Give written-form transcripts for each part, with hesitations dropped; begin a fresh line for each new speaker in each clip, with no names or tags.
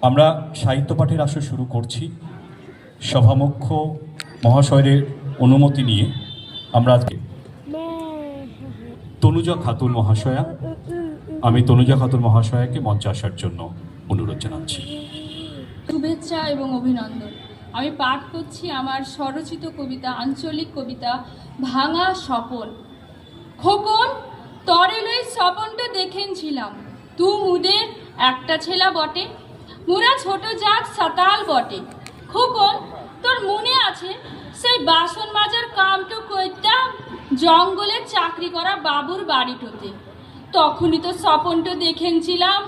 আমরা সাহিত্য পাঠের আসর শুরু করছি। সভামুখ্য মহাশয়ের অনুমতি নিয়ে আমরা আজকে তনুজা খাতুন মহাশয়া, আমি তনুজা খাতুন মহাশয়াকে মঞ্চে আসার জন্য অনুরোধ জানাচ্ছি।
শুভেচ্ছা এবং অভিনন্দন। আমি পাঠ করছি আমার স্বরচিত কবিতা, আঞ্চলিক কবিতা ভাঙা স্বপন। খোকন তরে লই স্বপনটা দেখেনছিলাম, তু মুদের একটা ছেলা বটে, মুরা ছোট জাত সাতাল বটে। খোকন তোর মনে আছে সেই বাসন মাজার কামটো কইতাম জঙ্গলে চাকরি করা বাবুর বাড়িটোতে? তখনই তো স্বপনটা দেখেনছিলাম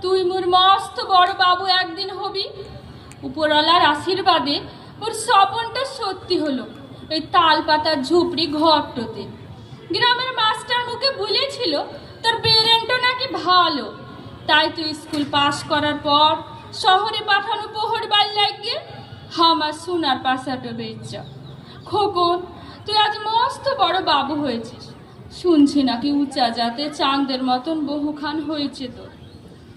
তুই মোর মস্ত বড় বাবু একদিন হবি। উপরওয়ালার আশীর্বাদে ওর স্বপনটা সত্যি হলো এই তাল পাতার ঝুপড়ি ঘরটোতে। গ্রামের মাস্টার মুখে বলেছিল তোর পেরেন্টও নাকি ভালো, তাই তুই স্কুল পাশ করার পর শহরে পাঠানো পোহর বাড়ি লাগিয়ে আমার সোনার পাশাটো বেচা। খোকন তুই আজ মস্ত বড় বাবু হয়েছিস, শুনছি নাকি উঁচা জাতে চাঁদের মতন বহুখান হয়েছে তোর।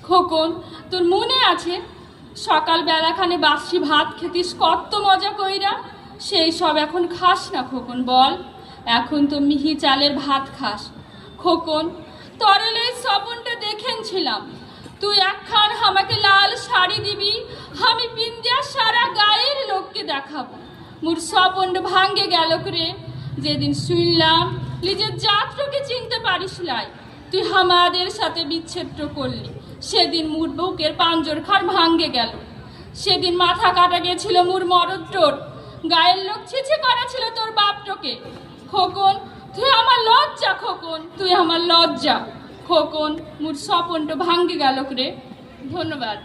খোকন তোর মনে আছে সকালবেলাখানে বাসি ভাত খেতিস কত মজা কইরা? সেই সব এখন খাস না খোকন, বল? এখন তো মিহি চালের ভাত খাস। খোকন তরলে স্বপনটা দেখেনছিলাম তুই একখান আমাকে লাল শাড়ি দিবি, আমি পিন্দিয়া সারা গায়ের লোককে দেখাবো। মোর স্বপনটা ভাঙ্গে গেল রে যেদিন শুনলাম নিজের জাতটাকে চিনতে পারিস লাই, তুই আমাদের সাথে বিচ্ছেদ করলি। সেদিন মুর বুকের পাঞ্জর খার ভাঙ্গে গেল। সেদিন মাথা কাটা গেছিল মুর মরদটোর, গায়ের লোক ছিছে করা ছিল তোর বাপটোকে। খোকন তুই আমার লজ্জা, খোকন তুই আমার লজ্জা। খোকন মুর স্বপনটা ভাঙ্গে গেল রে। ধন্যবাদ।